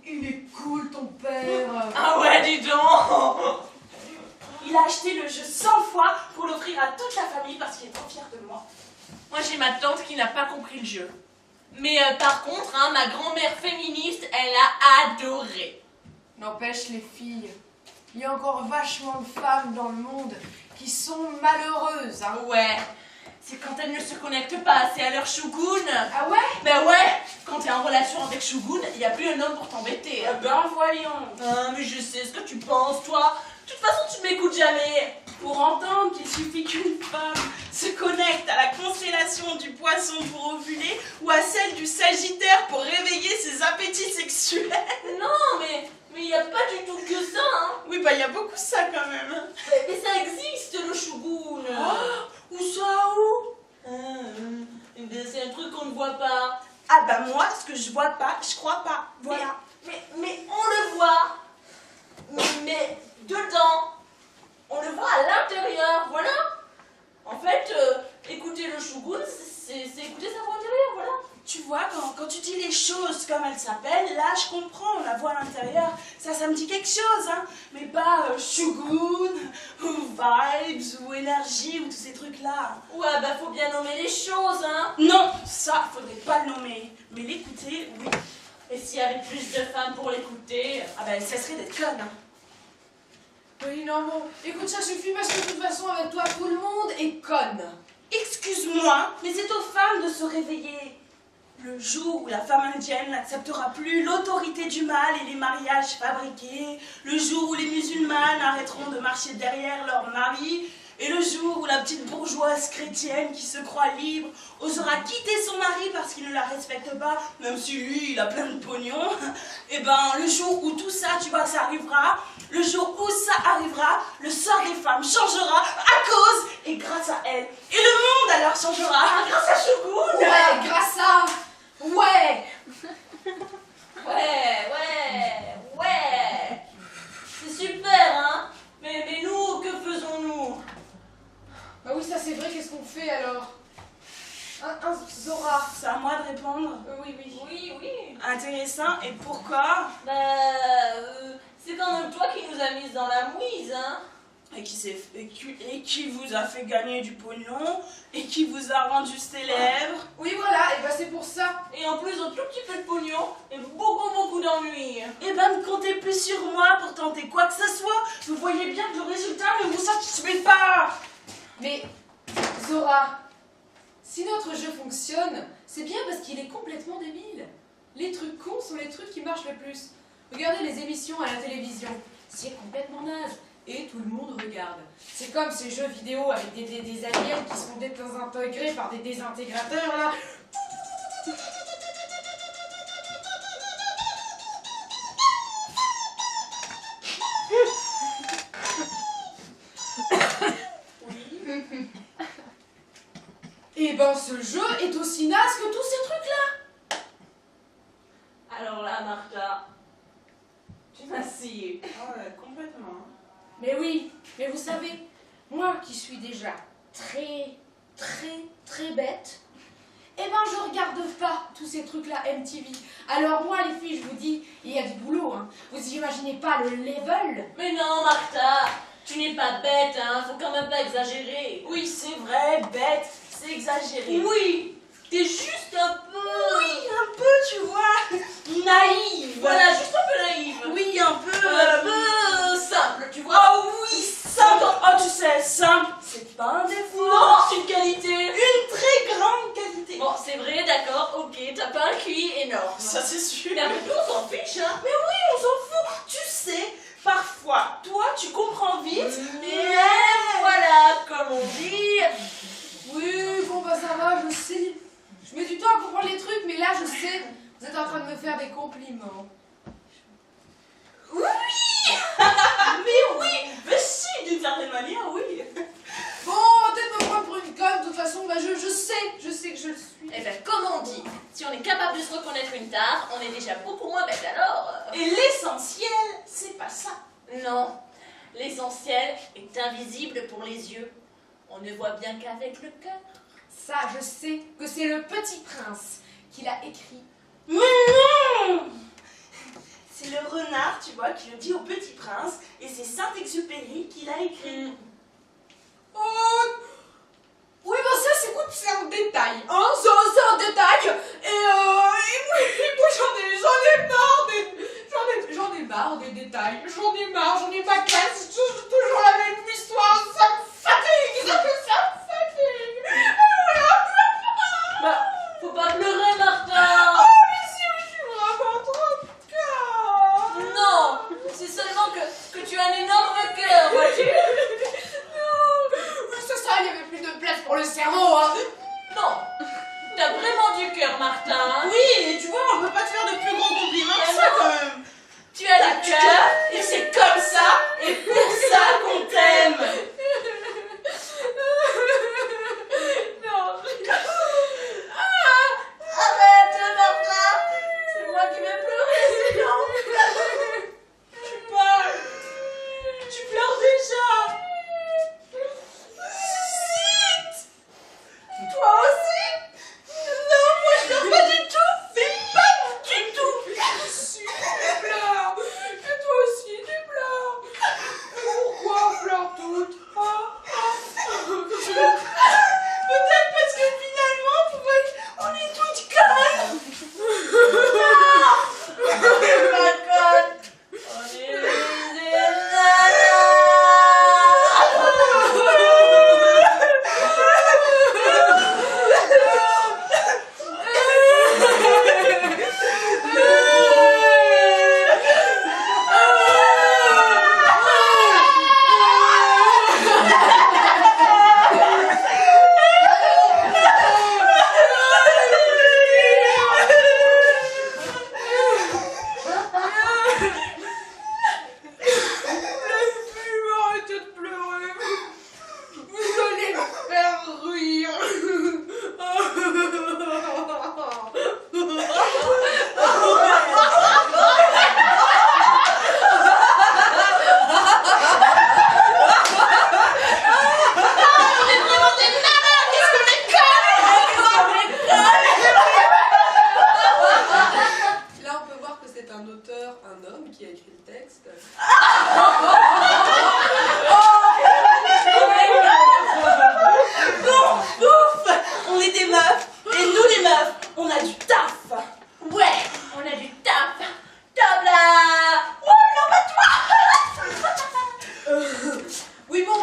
Il est cool ton père. Ah ouais, dis donc. Il a acheté le jeu 100 fois pour l'offrir à toute la famille parce qu'il est trop fier de moi. Moi, j'ai ma tante qui n'a pas compris le jeu. Mais par contre, hein, ma grand-mère féministe, elle a adoré. N'empêche les filles, il y a encore vachement de femmes dans le monde qui sont malheureuses. Hein. Ouais, c'est quand elles ne se connectent pas assez à leur chougoun. Ah ouais? Ben ouais, quand t'es en relation avec chougoun, il n'y a plus un homme pour t'embêter. Eh ben voyons. Ah, mais je sais ce que tu penses, toi. De toute façon, tu m'écoutes jamais. Pour entendre qu'il suffit qu'une femme se connecte à la constellation du poisson pour ovuler ou à celle du sagittaire pour réveiller ses appétits sexuels. Non, mais il n'y a pas du tout que ça, hein. Oui, bah il y a beaucoup ça quand même. Mais ça existe, le chougoun. Où ça, où? C'est un truc qu'on ne voit pas. Ah bah moi, ce que je vois pas, je crois pas. Voilà. Mais on le voit. Mais dedans. On le voit à l'intérieur, voilà. En fait, écouter le chougoun, c'est écouter sa voix intérieure, voilà. Tu vois, quand tu dis les choses comme elles s'appellent, là je comprends, on la voit à l'intérieur, ça me dit quelque chose, hein. Mais pas Shogun, ou Vibes, ou Énergie, ou tous ces trucs-là. Ouais, bah faut bien nommer les choses, hein. Non, ça, faudrait pas le nommer. Mais l'écouter, oui. Et s'il y avait plus de femmes pour l'écouter? Ah ben, ça serait d'être conne, hein. Oui, non, bon, écoute, ça suffit parce que de toute façon, avec toi, tout le monde est conne. Excuse-moi, mais c'est aux femmes de se réveiller. Le jour où la femme indienne n'acceptera plus l'autorité du mâle et les mariages fabriqués, le jour où les musulmanes arrêteront de marcher derrière leur mari, et le jour où la petite bourgeoise chrétienne qui se croit libre osera quitter son mari parce qu'il ne la respecte pas, même si lui il a plein de pognon, et ben le jour où tout ça, tu vois, ça arrivera, le jour où ça arrivera, le sort des femmes changera à cause et grâce à elles. Et le monde alors changera grâce à Shogun. Ouais, grâce à... Ouais. Ouais. C'est super, hein. Mais nous, que faisons-nous? Bah oui, ça c'est vrai, qu'est-ce qu'on fait alors? Zora. C'est à moi de répondre. Oui. Oui. Intéressant, et pourquoi? C'est quand même toi qui nous as mises dans la mouise, hein. Et qui vous a fait gagner du pognon, et qui vous a rendu célèbre. Oui, voilà, et bah c'est pour ça. Et en plus, un tout petit peu de pognon et beaucoup d'ennuis. Et ben ne comptez plus sur moi pour tenter quoi que ce soit. Vous voyez bien que le résultat ne vous satisfait pas. Mais, Zora, si notre jeu fonctionne, c'est bien parce qu'il est complètement débile. Les trucs cons sont les trucs qui marchent le plus. Regardez les émissions à la télévision, c'est complètement naze. Et tout le monde regarde. C'est comme ces jeux vidéo avec des aliens qui sont désintégrés par des désintégrateurs, là. Et ben ce jeu est aussi naze que tous ces trucs-là. Alors là, Martha, tu m'as scié. Ouais, complètement. Mais oui, mais vous savez, moi qui suis déjà très bête, eh ben je regarde pas tous ces trucs-là MTV. Alors moi les filles, je vous dis, il y a du boulot, hein. Vous imaginez pas le level? Mais non, Martha, tu n'es pas bête, hein. Faut quand même pas exagérer. Oui, c'est vrai, bête, c'est exagéré. Oui, t'es juste un peu... Oui, un peu, tu vois, naïve. Voilà, juste un peu naïve. Oui, un peu... Un peu simple, tu vois. Oh oui, simple. Oh pêche, hein. Mais oui, on s'en fout. Tu sais, parfois, toi, tu comprends vite. Mais voilà, comme on dit. Oui, bon bah ça va, je sais. Je mets du temps à comprendre les trucs, mais là je sais, vous êtes en train de me faire des compliments. Oui. Mais oui, mais si, d'une certaine manière, oui. Bon, on va peut-être me prendre pour une conne, de toute façon, bah je sais que je le suis. Eh ben, comme on dit, si on est capable de se reconnaître une tare, on est déjà beaucoup moins bête alors. Et l'essentiel, c'est pas ça. Non, l'essentiel est invisible pour les yeux. On ne voit bien qu'avec le cœur. Ça, je sais que c'est le Petit Prince qui l'a écrit. Mais non! C'est le renard, tu vois, qui le dit au Petit Prince, et c'est Saint-Exupéry qui l'a écrit. Oh oui, bah ça, c'est un détail, hein, c'est un détail, et moi j'en ai marre des détails, j'en ai marre ma classe, c'est toujours la même histoire, ça me fatigue, ça me fatigue. Bah, faut pas pleurer, Martin. Oh, mais si, je suis vraiment trop de cœur. Non, c'est seulement que tu as un énorme cœur, vois-tu. Non, c'est ça, il y avait plus de place pour le cerveau, hein. Non, t'as vraiment du cœur, Martin. Oui, et tu vois, on peut pas te faire de plus gros compliments que ça, quand même. Tu as du cœur, et c'est comme ça, et pour ça qu'on t'aime. Non, Arrête, Martin. C'est moi qui vais pleurer, sinon. Tu parles. Tu pleures déjà. Zut. Toi aussi? Non, moi je pleure pas du tout. Mais pas du tout. si, tu pleures. Et toi aussi, tu pleures. Pourquoi on pleure toutes, Peut-être parce que finalement, on est toutes connes. Ma conne. On est des nanas. Arrêtez de pleurer. Vous allez me faire rire. Là, on peut voir que c'est un auteur, un homme qui a écrit le texte. Ouf. On est des meufs. Et nous les meufs, on a du taf. Ouais, on a du taf. Top là. Oh non, pas toi. Oui, bon,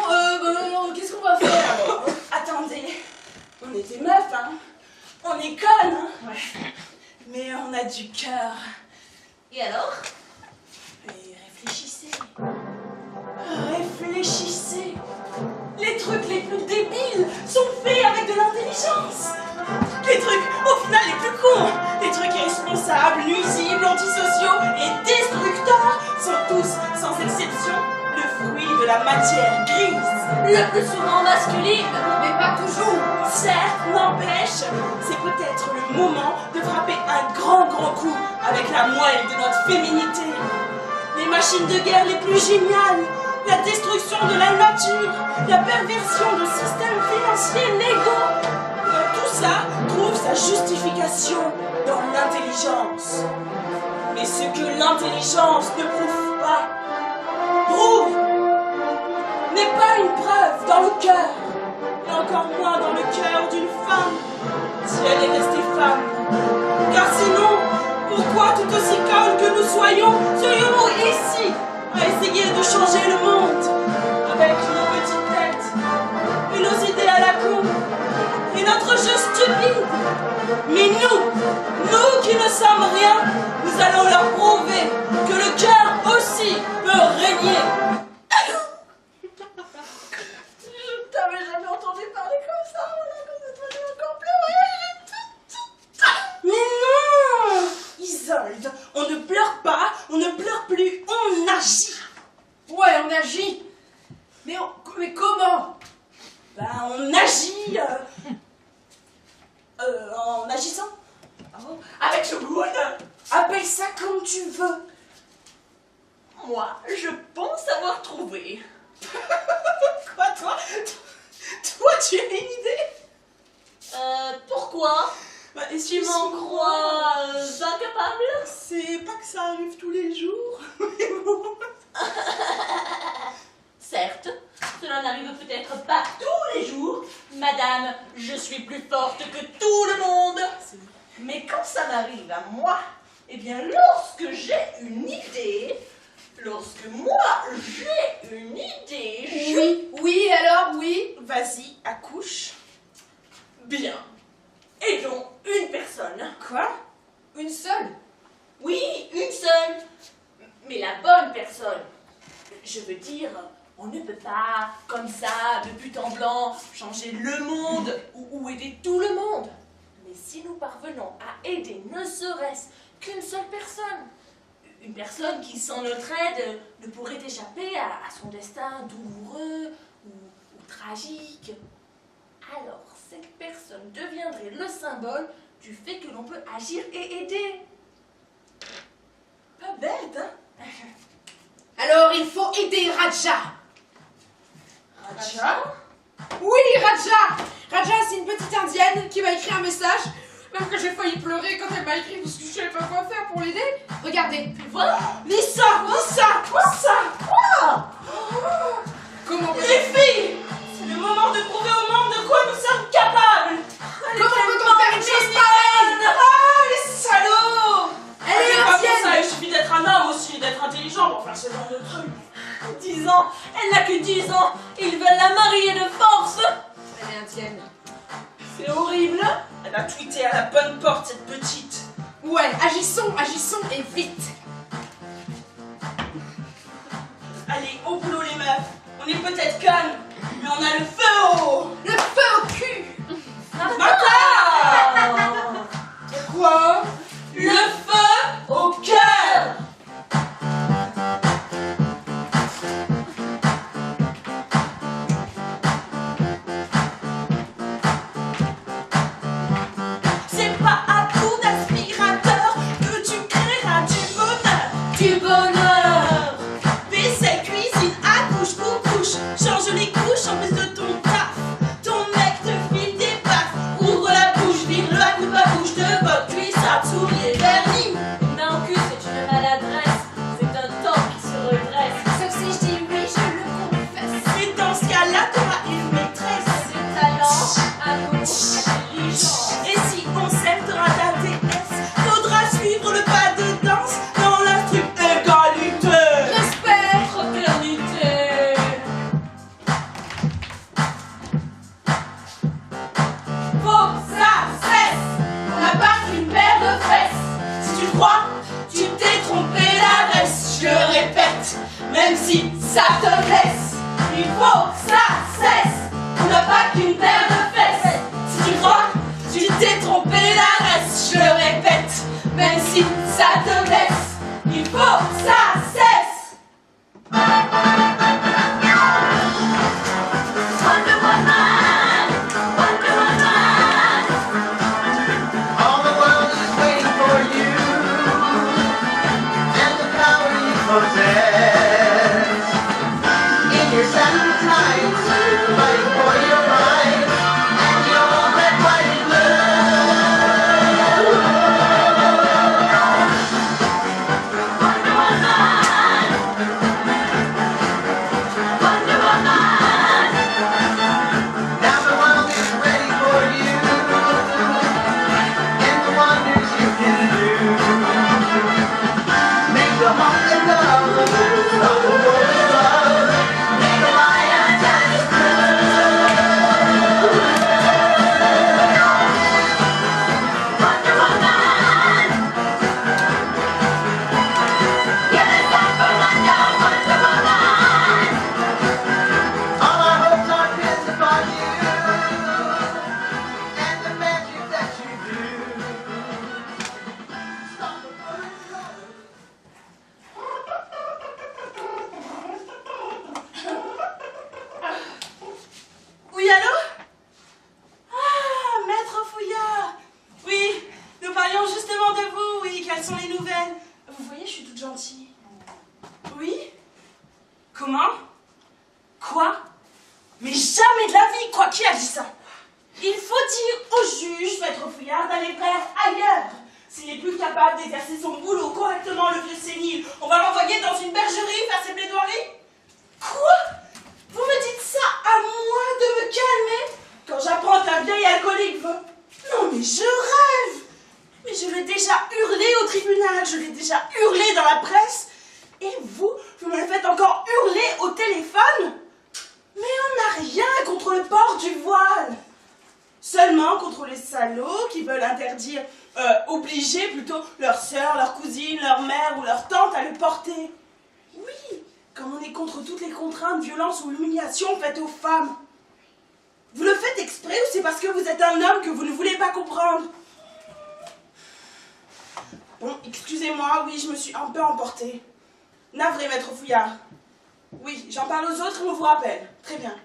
qu'est-ce qu'on va faire alors? Attendez, on est des meufs, hein. On est connes, hein. Ouais. Mais on a du cœur. Et alors? Et réfléchissez. Réfléchissez. Les trucs les plus débiles sont faits avec de l'intelligence. Les trucs, au final, les plus cons, les trucs irresponsables, nuisibles, antisociaux et destructeurs sont tous, sans exception, le fruit de la matière grise. Le plus souvent masculine. Mais pas toujours. Certes, n'empêche, c'est peut-être le moment de frapper un grand coup avec la moelle de notre féminité. Les machines de guerre les plus géniales, la destruction de la nature, la perversion de systèmes financiers légaux. Tout ça trouve sa justification dans l'intelligence. Mais ce que l'intelligence ne prouve pas, prouve, n'est pas une preuve dans le cœur, et encore moins dans le cœur d'une femme, si elle est restée femme. Car sinon, pourquoi tout aussi connes que nous soyons, serions-nous ici à essayer de changer le monde avec nos petites têtes et nos idées à la con et notre jeu stupide? Mais nous qui ne sommes rien, nous allons leur prouver que le cœur aussi peut régner. Je t'avais jamais entendu parler comme ça, voilà, comme ça, je vais encore pleurer. Mais non, Isolde, on ne pleure pas, on ne pleure plus, on agit. Ouais, on agit. Mais comment? Ben, on agit en agissant. Avec ce boule, Appelle ça comme tu veux. moi, je pense avoir trouvé. Quoi, toi, tu as une idée? Pourquoi? Bah, est-ce Tu que m'en c'est- crois incapable? C'est pas que ça arrive tous les jours, mais bon. Certes, cela n'arrive peut-être pas tous les jours. Madame, je suis plus forte que tout le monde. Mais quand ça m'arrive à moi, eh bien, lorsque j'ai une idée, Oui, alors oui. Vas-y, accouche. Bien. Aidons une personne. Quoi? Une seule? Oui, une seule. Mais la bonne personne. Je veux dire, on ne peut pas, comme ça, de but en blanc, changer le monde ou aider tout le monde. Mais si nous parvenons à aider ne serait-ce qu'une seule personne, une personne qui, sans notre aide, ne pourrait échapper à son destin douloureux ou tragique, alors cette personne deviendrait le symbole du fait que l'on peut agir et aider. Pas bête, hein? Alors il faut aider Raja. Raja? Oui, Raja. Raja, c'est une petite indienne qui m'a écrit un message. Même que j'ai failli pleurer quand elle m'a écrit parce que je savais pas quoi faire pour l'aider. Regardez. Voilà. Lisa, quoi ça? Comment Les filles, c'est le moment de prouver au monde de quoi nous sommes capables. Comment peut-on faire une chose pareille? Ah, les salauds! Elle est C'est pas pour ça, indienne. il suffit d'être un homme aussi, d'être intelligent pour faire ce genre de truc. 10 ans, elle n'a que 10 ans, ils veulent la marier de force. Elle est indienne. C'est horrible. Elle a tweeté à la bonne porte, cette petite. Ouais, agissons et vite. Allez, au boulot les meufs. On est peut-être calme, mais on a le feu haut. Le feu au cul. Martha! Quoi? Le feu au cœur. C'est pas à coup d'aspirateur que tu créeras du bonheur. Vaisselle, cuisine, accouche, couche, change les couches en plus de ton taf. Ton mec te file des baffes, ouvre la bouche, vire-le à coups de bouche de botte, cuissard, soulier, vernis. Main au cul, c'est une maladresse. C'est un temps qui se redresse. Sauf si je dis oui, je le confesse. Et dans ce cas-là, t'auras une maîtresse. C'est talent, amour, intelligence. Et si on s'aime, t'auras ta déesse. Faudra suivre le pas de danse dans la stricte égalité. Respect. Fraternité. Faut que ça cesse. On n'a pas qu'une paire de fesses. Si tu crois, tu t'es trompé l'adresse. Je le répète, même si ça te blesse. Il faut que ça cesse. On n'a pas qu'une paire de fesses. Si tu crois, tu t'es trompé l'adresse. Je le répète, même si ça te blesse. Il faut que ça cesse. Wonder Woman, Wonder Woman. All the world is waiting for you and the power you possess. In your satin Comment? Quoi? Mais jamais de la vie, quoi, qui a dit ça? Il faut dire au juge, maître Fouillard, d'aller faire ailleurs. S'il n'est plus capable d'exercer son boulot correctement, le vieux sénile, on va l'envoyer dans une bergerie faire ses plaidoiries? Quoi? Vous me dites ça à moi de me calmer quand j'apprends qu'un vieil alcoolique veut... Non mais je rêve! Mais je l'ai déjà hurlé au tribunal, je l'ai déjà hurlé dans la presse. Et vous me le faites encore hurler au téléphone? Mais on n'a rien contre le port du voile. Seulement contre les salauds qui veulent interdire, obliger plutôt leur sœur, leur cousine, leur mère ou leur tante à le porter. Oui, comme on est contre toutes les contraintes, violences ou humiliations faites aux femmes. Vous le faites exprès ou c'est parce que vous êtes un homme que vous ne voulez pas comprendre? Bon, excusez-moi, oui, je me suis un peu emportée. Navré, maître Fouillard. Oui, j'en parle aux autres et on vous rappelle. Très bien.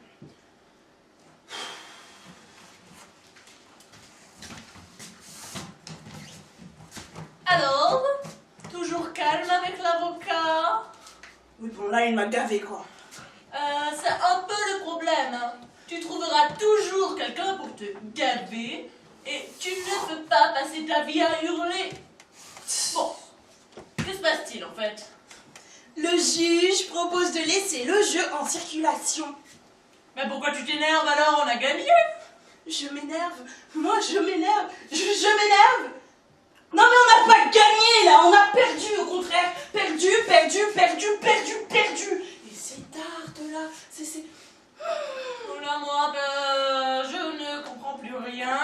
Alors, toujours calme avec l'avocat? Oui, bon, là, il m'a gavé, quoi. C'est un peu le problème. Hein. Tu trouveras toujours quelqu'un pour te gaver et tu ne peux pas passer ta vie à hurler. Bon, que se passe-t-il en fait? Le juge propose de laisser le jeu en circulation. Mais pourquoi tu t'énerves alors? On a gagné. Je m'énerve. Moi, je m'énerve. Je m'énerve. Non, mais on n'a pas gagné, là. On a perdu, au contraire. Perdu. Et c'est tard, là. C'est... Oula, moi, je ne comprends plus rien.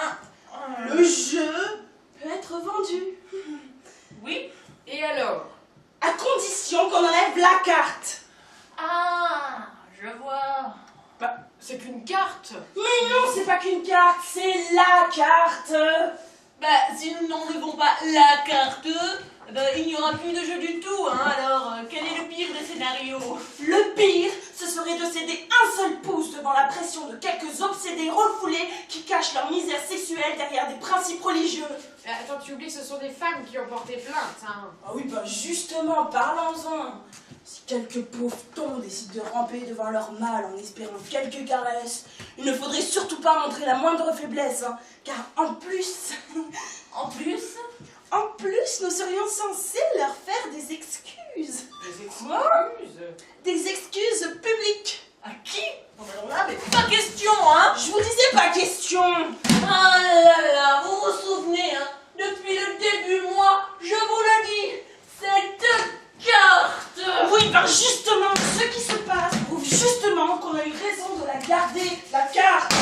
Le jeu peut être vendu. Oui? Et alors? À condition qu'on enlève la carte. Ah, je vois. Bah, c'est qu'une carte. Mais non, c'est pas qu'une carte, c'est la carte. Bah, si nous n'enlevons pas la carte, il n'y aura plus de jeu du tout, hein. Alors, quel est le pire des scénarios? Le pire, ce serait de céder un seul pouce devant la pression de quelques obsédés refoulés qui cachent leur misère sexuelle derrière des principes religieux. Attends, tu oublies que ce sont des femmes qui ont porté plainte, hein. Ah oui, bah justement, parlons-en. Si quelques pauvres tons décident de ramper devant leur mâle en espérant quelques caresses, il ne faudrait surtout pas montrer la moindre faiblesse, hein, car en plus, nous serions censés leur faire des excuses. Des excuses. Des excuses publiques. À qui? Non, mais alors là, mais pas question, hein. Je vous disais pas question. Ah là là, vous vous souvenez, hein, depuis le début, moi, je vous le dis, cette carte. Oui, ben justement, ce qui se passe prouve justement qu'on a eu raison de la garder, la carte.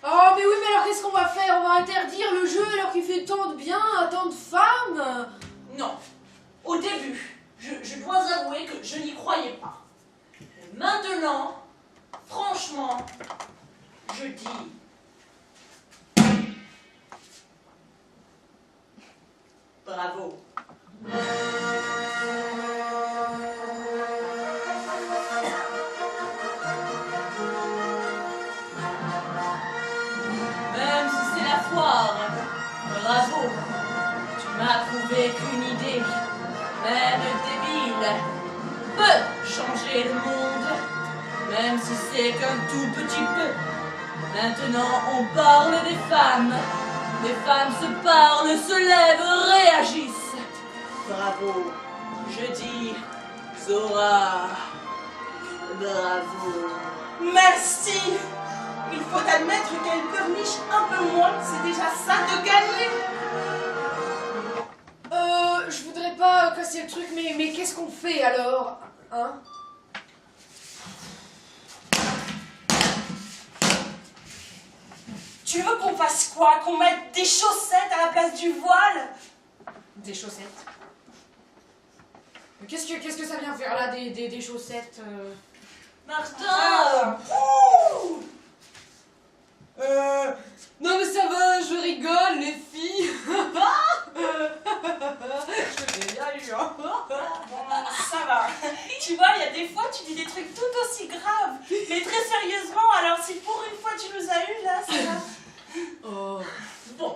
Oh, mais oui, mais alors qu'est-ce qu'on va faire? On va interdire le jeu alors qu'il fait tant de bien à tant de femmes? Non, au début, je dois avouer que je n'y croyais pas. Mais maintenant, franchement, je dis... Bravo. Même si c'est la foire, bravo. Tu m'as prouvé qu'une idée, même débile, peut changer le monde, même si c'est qu'un tout petit peu. Maintenant, on parle des femmes. Les femmes se parlent, se lèvent, réagissent. Bravo. Je dis, Zora, bravo. Merci. Il faut admettre qu'elle pleurniche un peu moins, c'est déjà ça de gagner. Je voudrais pas casser le truc, mais qu'est-ce qu'on fait alors? Hein? Tu veux qu'on fasse quoi? Qu'on mette des chaussettes à la place du voile? Des chaussettes? Mais qu'est-ce que ça vient faire là, des chaussettes? Martin! Ouh. Non mais ça va, je rigole les filles. Je l'ai bien eu, hein. Bon, ça va. Tu vois, il y a des fois, tu dis des trucs tout aussi graves. Mais très sérieusement, alors si pour une fois tu nous as eu là, ça va. Oh. Bon,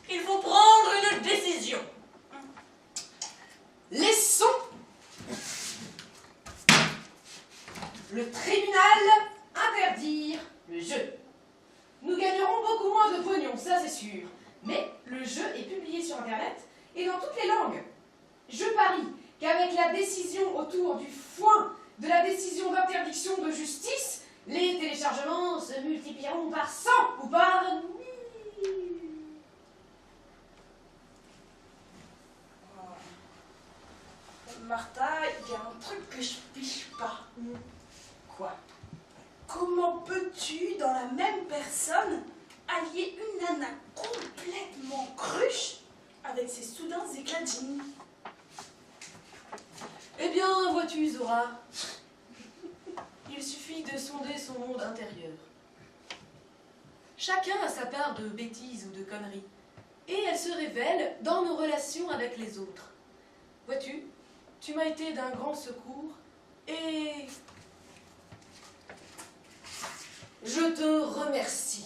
il faut prendre une décision. Laissons Le tribunal interdire le jeu. Nous gagnerons beaucoup moins de pognon, ça c'est sûr. Mais le jeu est publié sur Internet et dans toutes les langues. Je parie qu'avec la décision autour du foin de la décision d'interdiction de justice, les téléchargements se multiplieront par 100 ou par 1000. Martha, il y a un truc que je piche pas. Quoi? Comment peux-tu, dans la même personne, allier une nana complètement cruche avec ses soudains éclats de génie? Eh bien, vois-tu, Zora, il suffit de sonder son monde intérieur. Chacun a sa part de bêtises ou de conneries, et elle se révèle dans nos relations avec les autres. Vois-tu, tu m'as été d'un grand secours, et je te remercie.